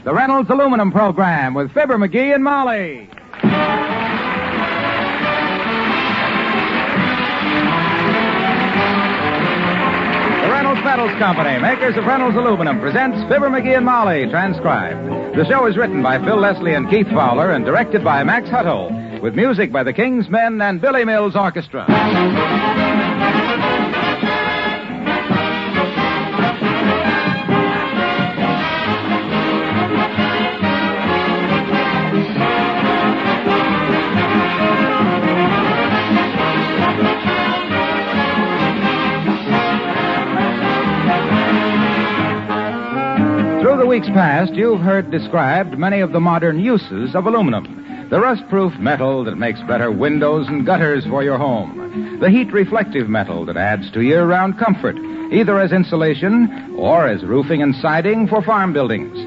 the Reynolds Aluminum Program with Fibber, Mcgee, and Molly. The Reynolds Metals Company, makers of Reynolds Aluminum, presents Fibber, Mcgee, and Molly, transcribed. The show is written by Phil Leslie and Keith Fowler and directed by Max Hutto, with music by the King's Men and Billy Mills Orchestra. Through the weeks past, you've heard described many of the modern uses of aluminum. The rust-proof metal that makes better windows and gutters for your home. The heat-reflective metal that adds to year-round comfort, either as insulation or as roofing and siding for farm buildings.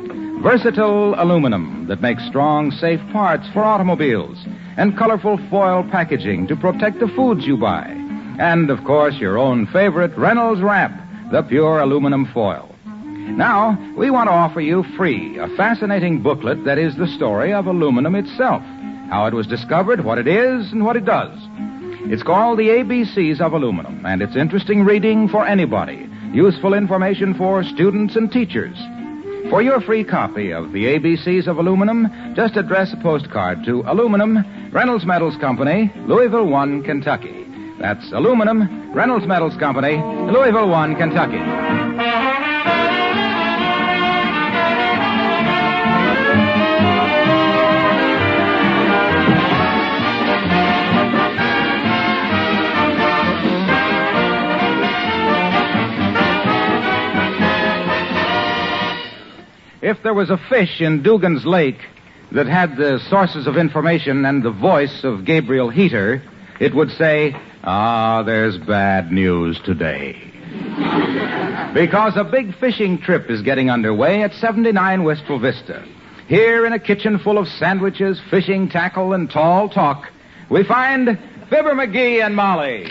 Versatile aluminum that makes strong, safe parts for automobiles. And colorful foil packaging to protect the foods you buy. And, of course, your own favorite Reynolds Wrap, the pure aluminum foil. Now, we want to offer you free a fascinating booklet that is the story of aluminum itself, how it was discovered, what it is, and what it does. It's called The ABCs of Aluminum, and it's interesting reading for anybody, useful information for students and teachers. For your free copy of The ABCs of Aluminum, just address a postcard to Aluminum, Reynolds Metals Company, Louisville 1, Kentucky. That's Aluminum, Reynolds Metals Company, Louisville 1, Kentucky. If there was a fish in Dugan's Lake that had the sources of information and the voice of Gabriel Heater, it would say, there's bad news today. Because a big fishing trip is getting underway at 79 Wistful Vista. Here in a kitchen full of sandwiches, fishing tackle, and tall talk, we find Fibber, Mcgee, and Molly.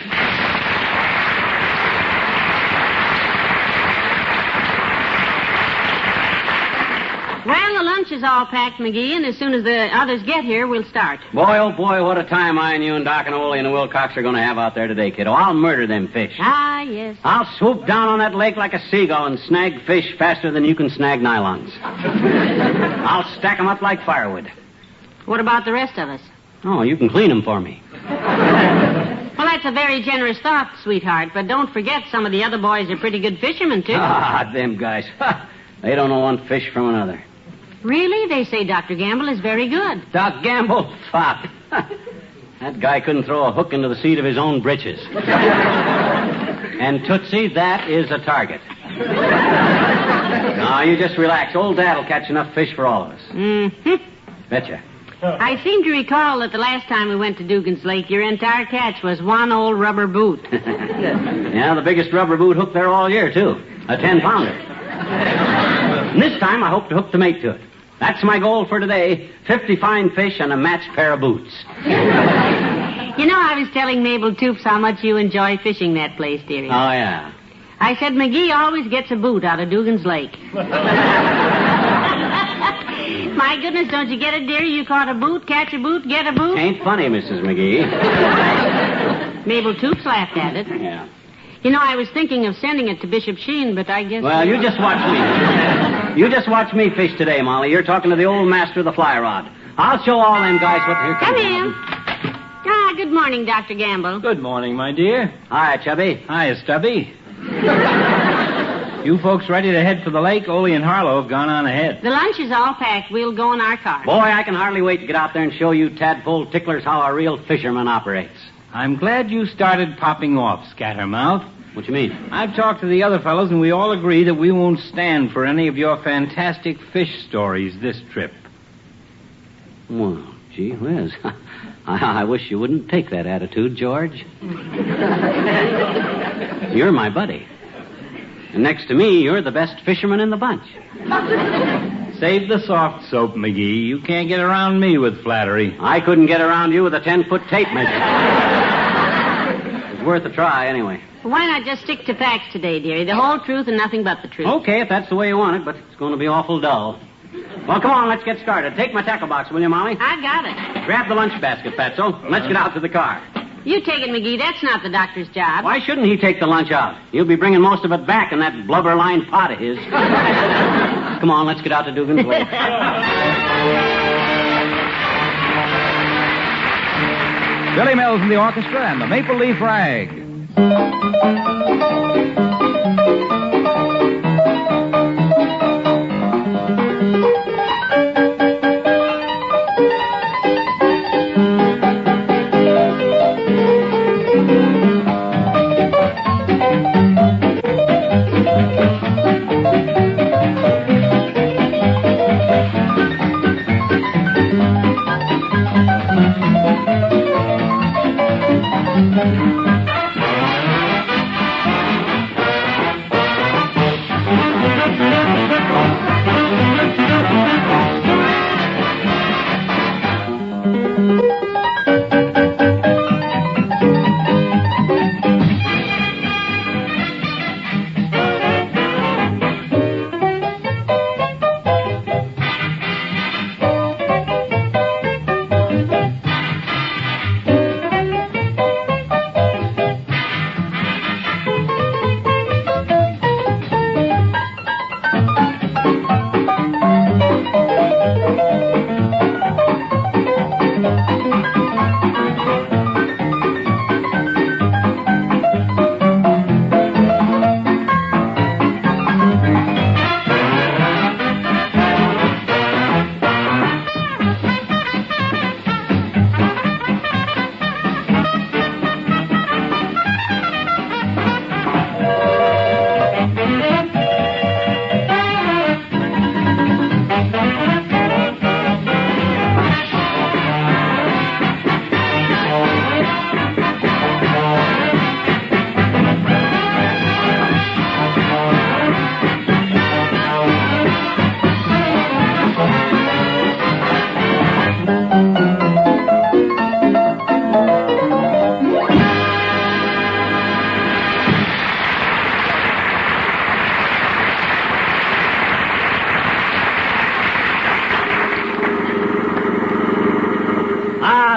Well, the lunch is all packed, Mcgee, and as soon as the others get here, we'll start. Boy, oh boy, what a time I and you and Doc and Ole and the Wilcox are going to have out there today, kiddo. I'll murder them fish. Ah, yes. I'll swoop down on that lake like a seagull and snag fish faster than you can snag nylons. I'll stack them up like firewood. What about the rest of us? Oh, you can clean them for me. Well, that's a very generous thought, sweetheart, but don't forget some of the other boys are pretty good fishermen, too. Ah, them guys. They don't know one fish from another. Really? They say Dr. Gamble is very good. Doc Gamble? Pop. That guy couldn't throw a hook into the seat of his own britches. And Tootsie, that is a target. Now, you just relax. Old Dad'll catch enough fish for all of us. Mm-hmm. Betcha. I seem to recall that the last time we went to Dugan's Lake, your entire catch was one old rubber boot. Yeah, the biggest rubber boot hooked there all year, too. A 10-pounder. And this time, I hope to hook the mate to it. That's my goal for today. 50 fine fish and a matched pair of boots. You know, I was telling Mabel Toops how much you enjoy fishing that place, dearie. Oh, yeah. I said Mcgee always gets a boot out of Dugan's Lake. My goodness, don't you get it, dearie? You caught a boot, catch a boot, get a boot? Ain't funny, Mrs. McGee. Mabel Toops laughed at it. Yeah. You know, I was thinking of sending it to Bishop Sheen, but I guess... Well, you just watch me. You just watch me fish today, Molly. You're talking to the old master of the fly rod. I'll show all them guys what... Here Come comes in. Ah, good morning, Dr. Gamble. Good morning, my dear. Hi, Chubby. Hi, Stubby. You folks ready to head for the lake? Ole and Harlow have gone on ahead. The lunch is all packed. We'll go in our car. Boy, I can hardly wait to get out there and show you tadpole ticklers how a real fisherman operates. I'm glad you started popping off, Scattermouth. What you mean? I've talked to the other fellows, and we all agree that we won't stand for any of your fantastic fish stories this trip. Well, gee whiz. I wish you wouldn't take that attitude, George. You're my buddy. And next to me, you're the best fisherman in the bunch. Save the soft soap, McGee. You can't get around me with flattery. I couldn't get around you with a 10-foot tape measure. It's worth a try, anyway. Why not just stick to facts today, dearie? The whole truth and nothing but the truth. Okay, if that's the way you want it, but it's going to be awful dull. Well, come on, let's get started. Take my tackle box, will you, Molly? I've got it. Grab the lunch basket, Fatso. Let's get out to the car. You take it, McGee. That's not the doctor's job. Why shouldn't he take the lunch out? He'll be bringing most of it back in that blubber-lined pot of his. Come on, let's get out to Dugan's Lake. Billy Mills and the orchestra and the Maple Leaf Rag.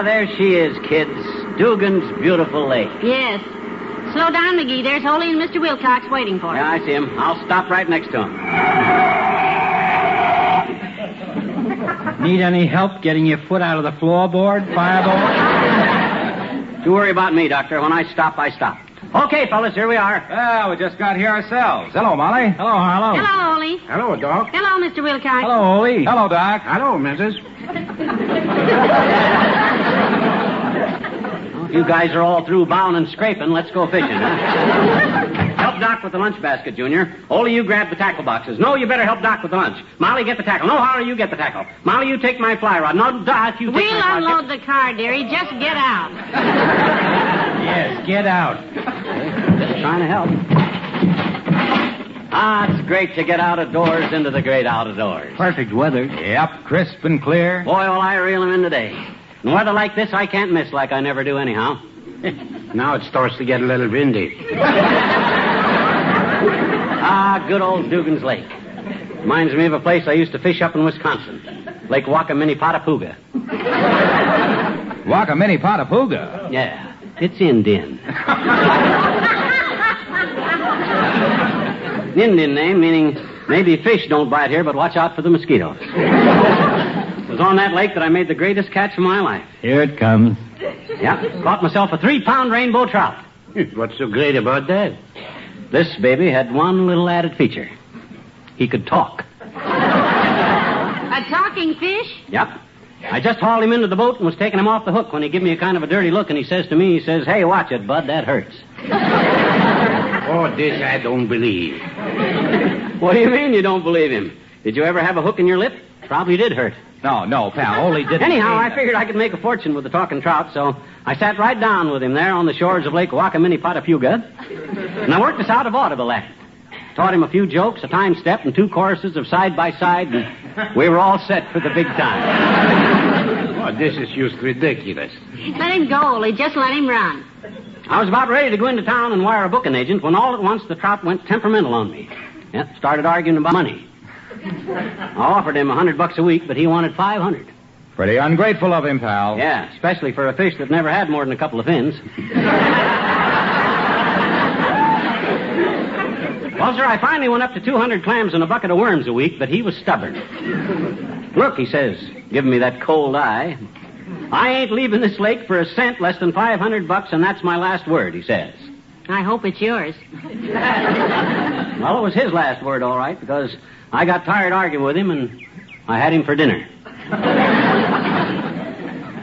There she is, kids. Dugan's beautiful lake. Yes. Slow down, McGee. There's Ole and Mr. Wilcox waiting for us. Yeah, I see him. I'll stop right next to him. Need any help getting your foot out of the floorboard, Fireball? Don't worry about me, Doctor. When I stop, I stop. Okay, fellas, here we are. Well, we just got here ourselves. Hello, Molly. Hello, Harlow. Hello, Ole. Hello, Doc. Hello, Mr. Wilcox. Hello, Ole. Hello, Doc. Hello, Mrs. If you guys are all through bowing and scraping, let's go fishing, huh? Help Doc with the lunch basket, Junior. Ole, you grab the tackle boxes. No, you better help Doc with the lunch. Molly, get the tackle. No, Harley, you get the tackle. Molly, you take my fly rod. No, Doc, you take We'll my fly unload the car, dearie. Just get out. Yes, get out. Just trying to help. Ah, it's great to get out of doors into the great out of doors. Perfect weather. Yep, crisp and clear. Boy, will I reel him in today. And weather like this, I can't miss like I never do anyhow. Now it starts to get a little windy. Ah, good old Dugan's Lake. Reminds me of a place I used to fish up in Wisconsin. Lake Wakaminipatapooga. Wakaminipatapooga? Yeah, it's Indian. Indian name, meaning maybe fish don't bite here, but watch out for the mosquitoes. It was on that lake that I made the greatest catch of my life. Here it comes. Yeah, caught myself a 3-pound rainbow trout. What's so great about that? This baby had one little added feature. He could talk. A talking fish? Yep. I just hauled him into the boat and was taking him off the hook when he gave me a kind of a dirty look, and he says to me, hey, watch it, bud, that hurts. Oh, this I don't believe. What do you mean you don't believe him? Did you ever have a hook in your lip? Probably did hurt. No, pal. Ole didn't. Anyhow, I figured I could make a fortune with the talking trout, so I sat right down with him there on the shores of Lake Wakaminipatapooga, and I worked us out a vaudeville act. Taught him a few jokes, a time step, and 2 choruses of Side by Side, and we were all set for the big time. Oh, this is just ridiculous. Let him go, Ole. Just let him run. I was about ready to go into town and wire a booking agent when all at once the trout went temperamental on me. Yep, started arguing about money. I offered him $100 a week, but he wanted $500. Pretty ungrateful of him, pal. Yeah, especially for a fish that never had more than a couple of fins. Well, sir, I finally went up to 200 clams and a bucket of worms a week, but he was stubborn. Look, he says, giving me that cold eye, I ain't leaving this lake for a cent less than $500, and that's my last word, he says. I hope it's yours. Well, it was his last word, all right, because I got tired arguing with him, and I had him for dinner.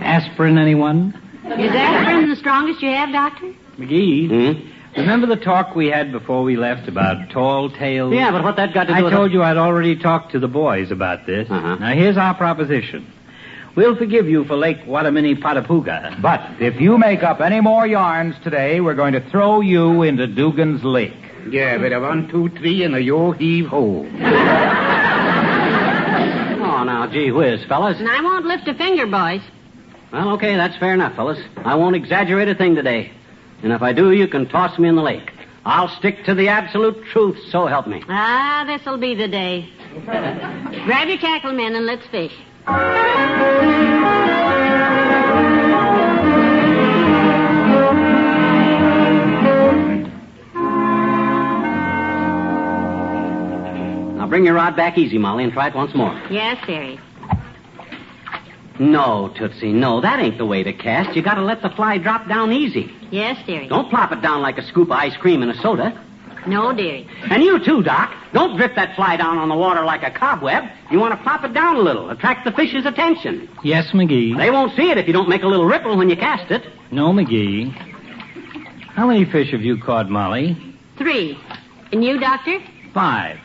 Aspirin, anyone? Is aspirin the strongest you have, Doctor? McGee, remember the talk we had before we left about tall tales? Yeah, but what that got to do with I told you I'd already talked to the boys about this. Uh-huh. Now, here's our proposition. We'll forgive you for Lake Watamini Patapuga. But if you make up any more yarns today, we're going to throw you into Dugan's Lake. Yeah, with a 1, 2, 3 and a yo-heave-ho. Oh, now, gee whiz, fellas. And I won't lift a finger, boys. Well, okay, that's fair enough, fellas. I won't exaggerate a thing today. And if I do, you can toss me in the lake. I'll stick to the absolute truth, so help me. Ah, this'll be the day. Grab your tackle, men, and let's fish. Now, bring your rod back easy, Molly, and try it once more. Yes, dearie. No, Tootsie, no, that ain't the way to cast. You gotta let the fly drop down easy. Yes, dearie. Don't plop it down like a scoop of ice cream in a soda. No, dearie. And you too, Doc. Don't drift that fly down on the water like a cobweb. You want to plop it down a little, attract the fish's attention. Yes, McGee. They won't see it if you don't make a little ripple when you cast it. No, McGee. How many fish have you caught, Molly? 3. And you, Doctor? 5.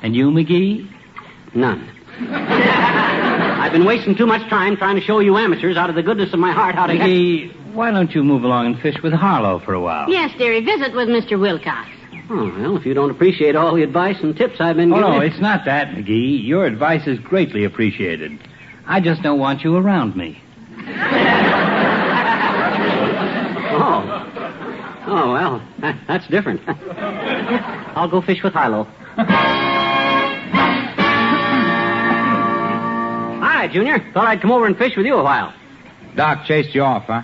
And you, McGee? None. I've been wasting too much time trying to show you amateurs out of the goodness of my heart how to... McGee, why don't you move along and fish with Harlow for a while? Yes, dearie. Visit with Mr. Wilcox. Oh, well, if you don't appreciate all the advice and tips I've been giving... Oh, no, it's not that, McGee. Your advice is greatly appreciated. I just don't want you around me. Oh, well, that's different. I'll go fish with Harlow. Hi, Junior. Thought I'd come over and fish with you a while. Doc chased you off, huh?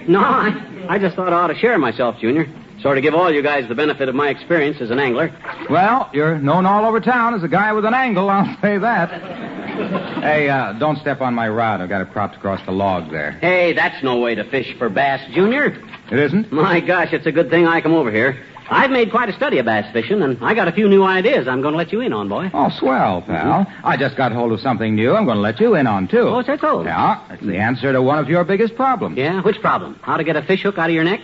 No, I just thought I ought to share myself, Junior. Sort of give all you guys the benefit of my experience as an angler. Well, you're known all over town as a guy with an angle, I'll say that. Hey, don't step on my rod. I've got it propped across the log there. Hey, that's no way to fish for bass, Junior. It isn't? My gosh, it's a good thing I come over here. I've made quite a study of bass fishing, and I got a few new ideas I'm going to let you in on, boy. Oh, swell, pal. I just got hold of something new I'm going to let you in on, too. Oh, is that so? Yeah, it's the answer to one of your biggest problems. Yeah? Which problem? How to get a fish hook out of your neck?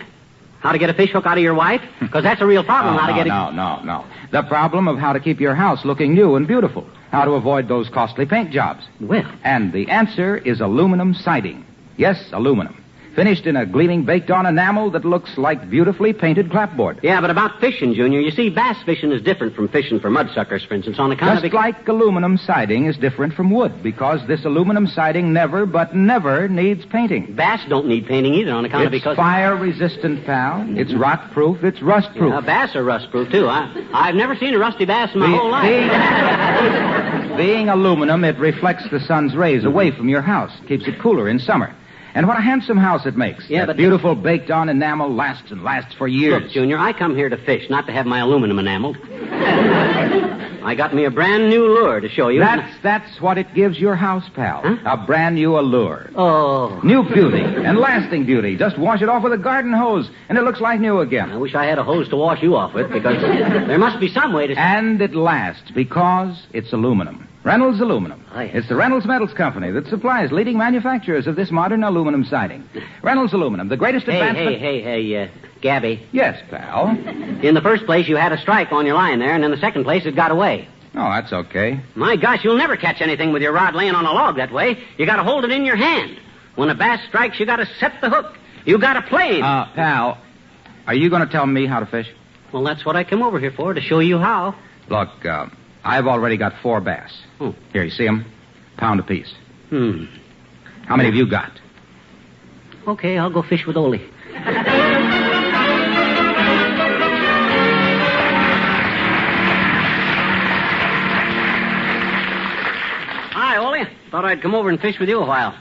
How to get a fish hook out of your wife? Because that's a real problem. No. The problem of how to keep your house looking new and beautiful. How to avoid those costly paint jobs. Well. And the answer is aluminum siding. Yes, aluminum. Finished in a gleaming baked-on enamel that looks like beautifully painted clapboard. Yeah, but about fishing, Junior, you see, bass fishing is different from fishing for mudsuckers, for instance, on account Just like aluminum siding is different from wood, because this aluminum siding never, but never needs painting. Bass don't need painting either on account of It's because... fire-resistant, pal. It's rot-proof. It's rust-proof. Yeah, bass are rust-proof, too. I've never seen a rusty bass in my whole life. Being aluminum, it reflects the sun's rays away from your house, keeps it cooler in summer. And what a handsome house it makes. Yeah, that but beautiful baked-on enamel lasts and lasts for years. Look, Junior, I come here to fish, not to have my aluminum enameled. I got me a brand new lure to show you. That's what it gives your house, pal. Huh? A brand new allure. Oh. New beauty and lasting beauty. Just wash it off with a garden hose, and it looks like new again. I wish I had a hose to wash you off with, because there must be some way to... And it lasts because it's aluminum. Reynolds Aluminum. Oh, yes. It's the Reynolds Metals Company that supplies leading manufacturers of this modern aluminum siding. Reynolds Aluminum, the greatest advancement... Hey, Gabby. Yes, pal. In the first place, you had a strike on your line there, and in the second place, it got away. Oh, that's okay. My gosh, you'll never catch anything with your rod laying on a log that way. You got to hold it in your hand. When a bass strikes, you got to set the hook. You got to play him. Pal, are you going to tell me how to fish? Well, that's what I come over here for, to show you how. Look, I've already got 4 bass. Oh. Here, you see them? Pound apiece. How many have you got? Okay, I'll go fish with Ole. Hi, Ole. Thought I'd come over and fish with you a while.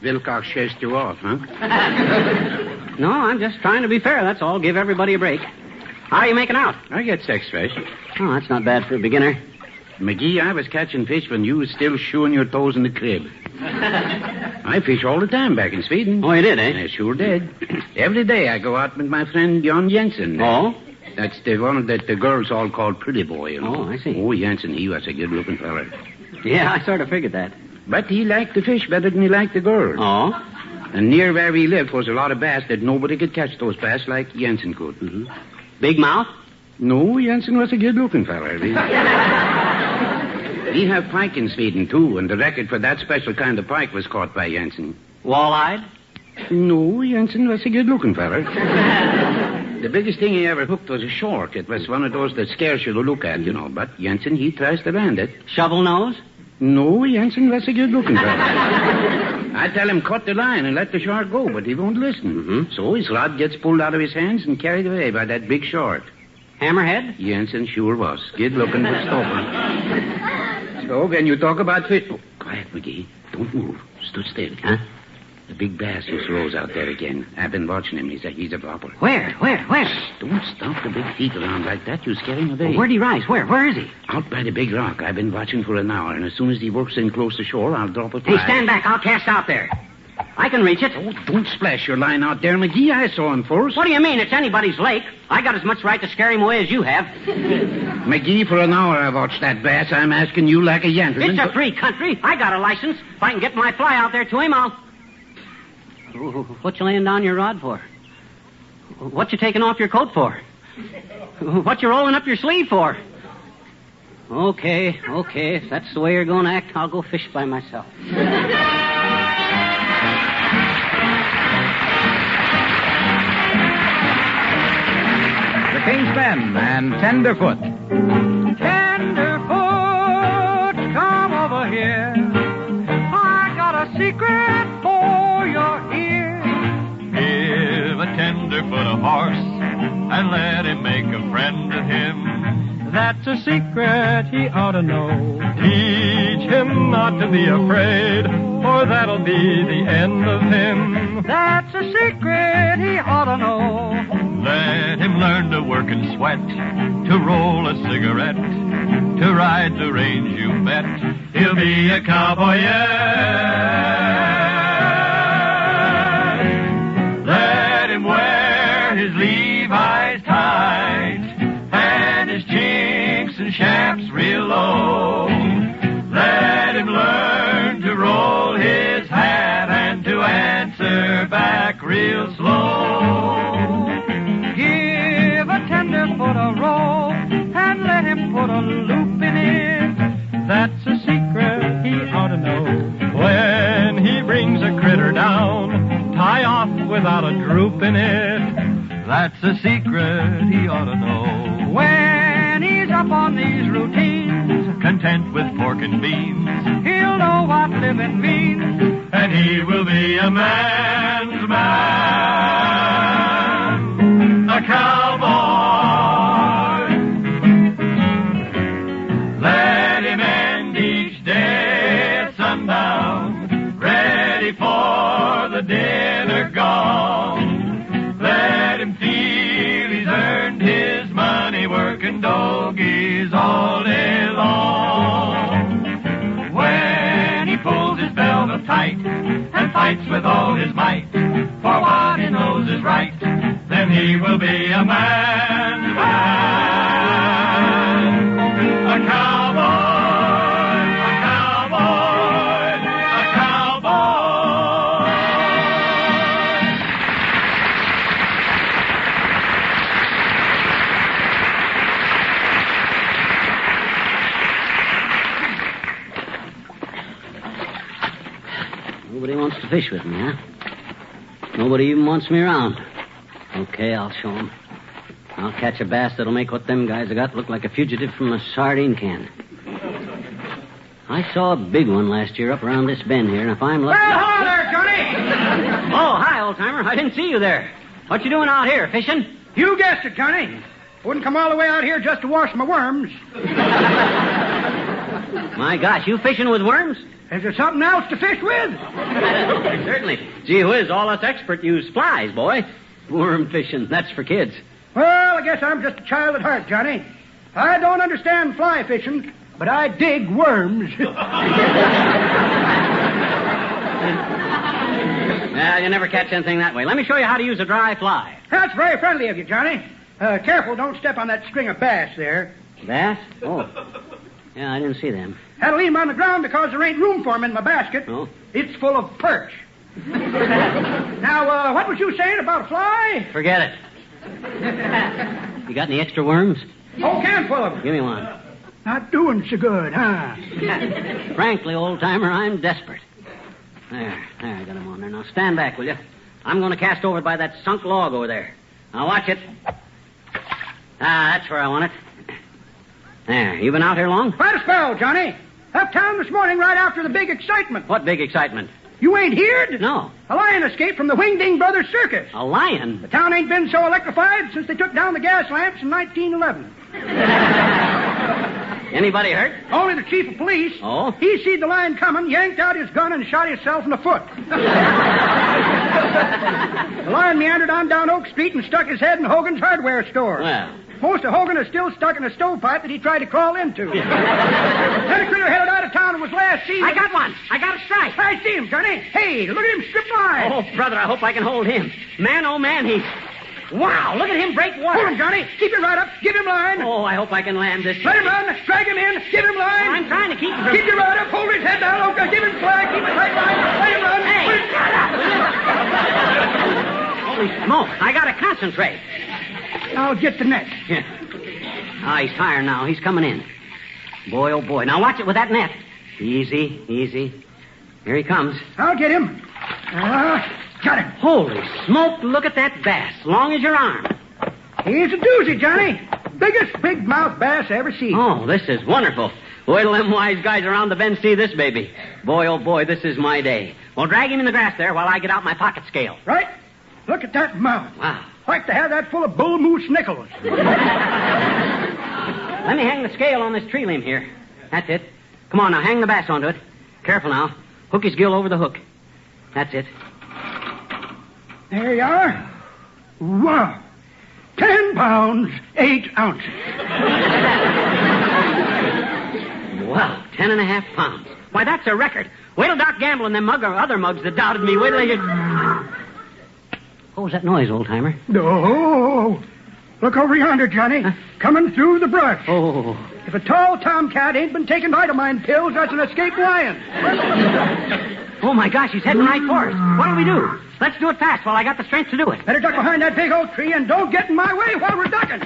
Wilcox chased you off, huh? No, I'm just trying to be fair, that's all. Give everybody a break. How are you making out? I get 6 fish. Oh, that's not bad for a beginner. McGee, I was catching fish when you was still shoeing your toes in the crib. I fish all the time back in Sweden. Oh, you did, eh? I sure did. Every day I go out with my friend Jan Jensen. Oh? That's the one that the girls all call Pretty Boy, you know. Oh, I see. Oh, Jensen, he was a good-looking fella. Yeah, I sort of figured that. But he liked the fish better than he liked the girls. Oh? And near where we lived was a lot of bass that nobody could catch those bass like Jensen could. Mm-hmm. Big mouth? No, Jensen was a good-looking fella. We have pike in Sweden, too, and the record for that special kind of pike was caught by Jensen. Walleyed? No, Jensen was a good-looking fella. The biggest thing he ever hooked was a short. It was one of those that scares you to look at, you know. But Jensen, he tries to land it. Shovel nose? No, Jensen was a good-looking fella. I tell him cut the line and let the shark go, but he won't listen. Mm-hmm. So his rod gets pulled out of his hands and carried away by that big shark. Hammerhead? Jensen sure was. Good-looking but stubborn. So, when you talk about fish... Oh, quiet, McGee. Don't move. Stood still. Huh? The big bass just rose out there again. I've been watching him. He's a dropper. Where? Don't stomp the big feet around like that. You scare him away. Well, where'd he rise? Where is he? Out by the big rock. I've been watching for an hour, and as soon as he works in close to shore, I'll drop a fly. Hey, stand back. I'll cast out there. I can reach it. Oh, don't splash your line out there, McGee. I saw him first. What do you mean? It's anybody's lake. I got as much right to scare him away as you have. McGee, for an hour I watched that bass. I'm asking you like a gentleman. It's a free country. I got a license. If I can get my fly out there to him, I'll... What you laying down your rod for? What you taking off your coat for? What you rolling up your sleeve for? Okay. If that's the way you're going to act, I'll go fish by myself. The King's Men and Tenderfoot. Tenderfoot, come over here. I got a secret for your ear. Give a tenderfoot a horse and let him make a friend of him. That's a secret he ought to know. Teach him not to be afraid, or that'll be the end of him. That's a secret he ought to know. Let him learn to work and sweat, to roll a cigarette, to ride the range, you bet. He'll be a cowboy yet. Let him wear his Levi's tight and his chinks and chaps real low. Let him learn to roll his hat and to answer back real slow. Give a tenderfoot a roll and let him put a loop in it. That's a secret he ought to know. When he brings a critter down, tie off without a droop in it. That's a secret he ought to know. When he's up on these routines, Content with pork and beans, he'll know what living means. and he will be a man's man, a cowboy. Let him end each day at sundown, ready for the dinner gong. Let him feel he's earned his money working doggies all day long. When he pulls his velvet tight and fights with all his might for what he knows is right, then he will be a man's man, a cowboy, a cowboy, a cowboy. Nobody wants to fish with me, huh? Nobody even wants me around. Okay, I'll show 'em. I'll catch a bass that'll make what them guys have got look like a fugitive from a sardine can. I saw a big one last year up around this bend here, and if I'm lucky... Well, hello there, Johnny. Oh, hi, old-timer. I didn't see you there. What you doing out here, fishing? You guessed it, Johnny. Wouldn't come all the way out here just to wash my worms. My gosh, you fishing with worms? Is there something else to fish with? Certainly. Gee whiz, all us experts use flies, boy. Worm fishing, that's for kids. Well, I guess I'm just a child at heart, Johnny. I don't understand fly fishing, but I dig worms. Well, you never catch anything that way. Let me show you how to use a dry fly. That's very friendly of you, Johnny. Careful, don't step on that string of bass there. Bass? Oh. Yeah, I didn't see them. Had to leave them on the ground because there ain't room for them in my basket. Oh. It's full of perch. Now, what was you saying about a fly? Forget it. You got any extra worms? Whole can full of them. Give me one. Not doing so good, huh? Frankly, old-timer, I'm desperate. There, I got him on there. Now, stand back, will you? I'm going to cast over by that sunk log over there. Now, watch it. That's where I want it. There, you been out here long? Quite a spell, Johnny. Uptown this morning right after the big excitement. What big excitement? You ain't heard? No. A lion escaped from the Wingding Brothers Circus. A lion? The town ain't been so electrified since they took down the gas lamps in 1911. Anybody hurt? Only the chief of police. Oh? He seen the lion coming, yanked out his gun, and shot himself in the foot. The lion meandered on down Oak Street and stuck his head in Hogan's hardware store. Well. Most of Hogan is still stuck in a stovepipe that he tried to crawl into. Then a critter headed out of town and was last seen. I got one. I got a strike. I see him, Johnny. Hey, look at him strip line. Oh, brother, I hope I can hold him. Man, oh, man, he's... Wow, look at him break water. Hold him, Johnny. Keep him right up. Give him line. Oh, I hope I can land this. Let him run. Drag him in. Give him line. I'm trying to keep him. Keep your right up. Hold his head down. Okay, give him slack. Keep his right line. Let him run. Hey. Put his head up. Holy smoke, I got to concentrate. I'll get the net. Here. He's tired now. He's coming in. Boy, oh, boy. Now watch it with that net. Easy, easy. Here he comes. I'll get him. Got him. Holy smoke, look at that bass. Long as your arm. He's a doozy, Johnny. Biggest big mouth bass I ever seen. Oh, this is wonderful. Wait till them wise guys around the bend see this baby. Boy, oh, boy, this is my day. Well, drag him in the grass there while I get out my pocket scale. Right? Look at that mouth. Wow. Like to have that full of bull moose nickels. Let me hang the scale on this tree limb here. That's it. Come on now, hang the bass onto it. Careful now. Hook his gill over the hook. That's it. There you are. Wow. 10 pounds, 8 ounces. Wow, 10.5 pounds. Why, that's a record. Wait till Doc Gamble and them other mugs that doubted me. Wait till they get... What was that noise, old-timer? No. Look over yonder, Johnny. Huh? Coming through the brush. Oh. If a tall tomcat ain't been taking vitamin pills, that's an escaped lion. Oh, my gosh, he's heading right for us. What'll we do? Let's do it fast while I got the strength to do it. Better duck behind that big oak tree and don't get in my way while we're ducking.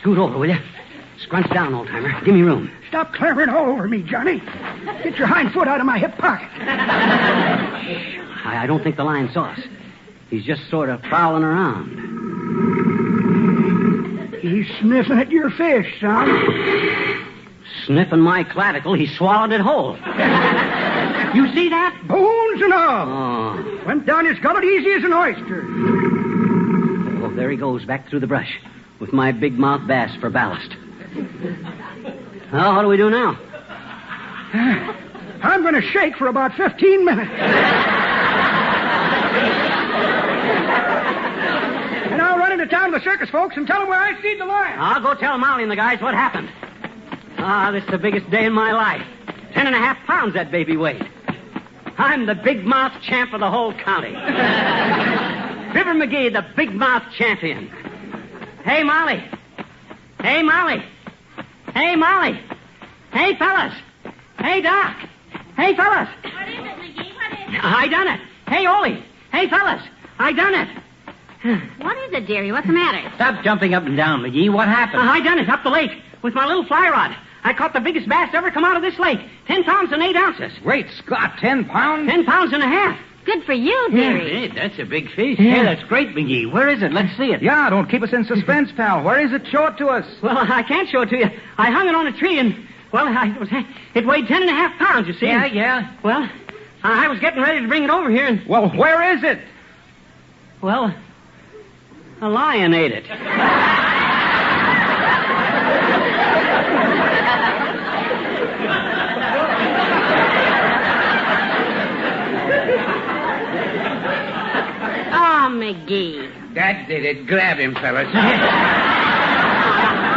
Scoot over, will you? Scrunch down, old-timer. Give me room. Stop clambering all over me, Johnny. Get your hind foot out of my hip pocket. I don't think the lion saw us. He's just sort of prowling around. He's sniffing at your fish, son. Sniffing my clavicle, he swallowed it whole. You see that? Bones and all. Oh. Went down his gullet easy as an oyster. Oh, there he goes, back through the brush, with my big mouth bass for ballast. Well, what do we do now? I'm going to shake for about 15 minutes. And I'll run into town to the circus folks and tell them where I seed the lion. I'll go tell Molly and the guys what happened. This is the biggest day in my life. 10.5 pounds that baby weighed. I'm the big mouth champ of the whole county. Fibber Mcgee, the big mouth champion. Hey, Molly. Hey, Molly. Hey, Molly. Hey, fellas. Hey, Doc. Hey, fellas. What is it, Mcgee? What is it? I done it. Hey, Ole. Hey, fellas. I done it. What is it, dearie? What's the matter? Stop jumping up and down, McGee. What happened? I done it up the lake with my little fly rod. I caught the biggest bass ever come out of this lake. 10 pounds and 8 ounces. Great Scott, 10 pounds? 10 pounds and a half. Good for you, dearie. Hey, that's a big fish. Yeah. Hey, that's great, McGee. Where is it? Let's see it. Yeah, don't keep us in suspense, pal. Where is it? Show it to us. Well, I can't show it to you. I hung it on a tree and, well, it weighed 10.5 pounds, you see. Yeah. Well, I was getting ready to bring it over here and, Well, where is it? well, a lion ate it. Mcgee. That did it. Grab him, fellas.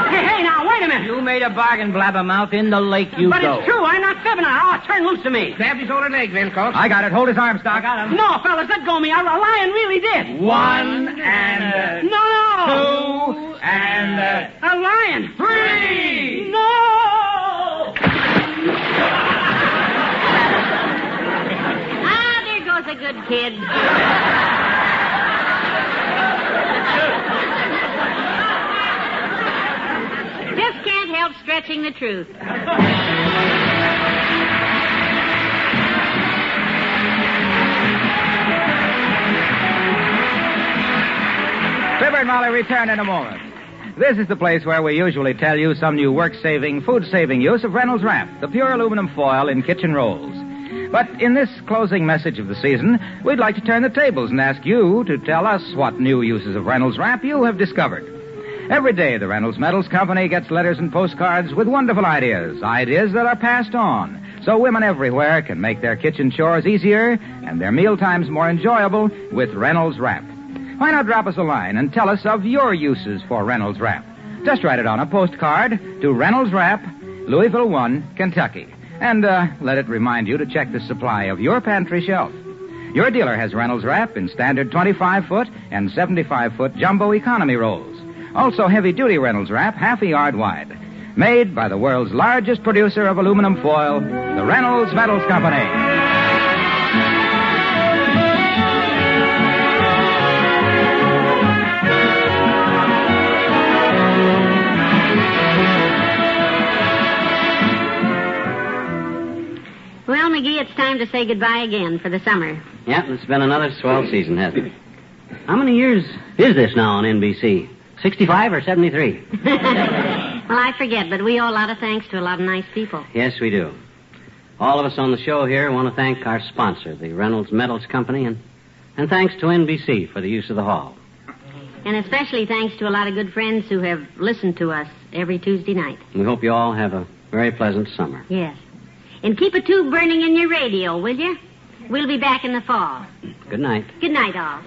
Hey, now, wait a minute. You made a bargain, blabbermouth. In the lake you But go. it's true. I'm not fibbing. Oh, turn loose to me. Grab his other leg, then, Coach. I got it. Hold his arm, Stock. No, fellas, let go of me. A lion really did. One and No, no. two and A lion. 3. No. Ah, there goes a good kid. Just can't help stretching the truth. Fibber and Molly return in a moment. This is the place where we usually tell you some new work-saving, food-saving use of Reynolds Wrap, the pure aluminum foil in kitchen rolls. But in this closing message of the season, we'd like to turn the tables and ask you to tell us what new uses of Reynolds Wrap you have discovered. Every day, the Reynolds Metals Company gets letters and postcards with wonderful ideas that are passed on, so women everywhere can make their kitchen chores easier and their mealtimes more enjoyable with Reynolds Wrap. Why not drop us a line and tell us of your uses for Reynolds Wrap? Just write it on a postcard to Reynolds Wrap, Louisville 1, Kentucky. And let it remind you to check the supply of your pantry shelf. Your dealer has Reynolds Wrap in standard 25-foot and 75-foot jumbo economy rolls. Also heavy-duty Reynolds Wrap, half a yard wide. Made by the world's largest producer of aluminum foil, the Reynolds Metals Company. Well, Mcgee, it's time to say goodbye again for the summer. Yep, it's been another swell season, hasn't it? How many years is this now on NBC? 65 or 73? Well, I forget, but we owe a lot of thanks to a lot of nice people. Yes, we do. All of us on the show here want to thank our sponsor, the Reynolds Metals Company, and thanks to NBC for the use of the hall. And especially thanks to a lot of good friends who have listened to us every Tuesday night. We hope you all have a very pleasant summer. Yes. And keep a tube burning in your radio, will you? We'll be back in the fall. Good night. Good night, all.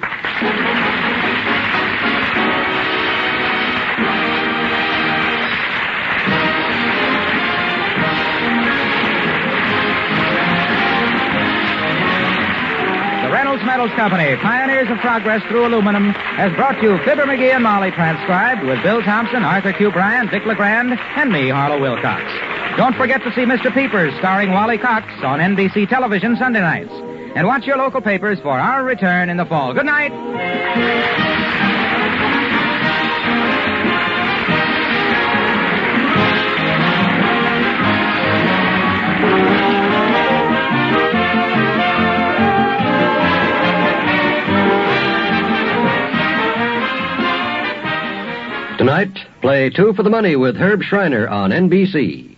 The Reynolds Metals Company, pioneers of progress through aluminum, has brought you Fibber, Mcgee, and Molly transcribed with Bill Thompson, Arthur Q. Bryan, Dick LeGrand, and me, Harlow Wilcox. Don't forget to see Mr. Peepers starring Wally Cox on NBC television Sunday nights. And watch your local papers for our return in the fall. Good night. Tonight, play Two for the Money with Herb Schreiner on NBC.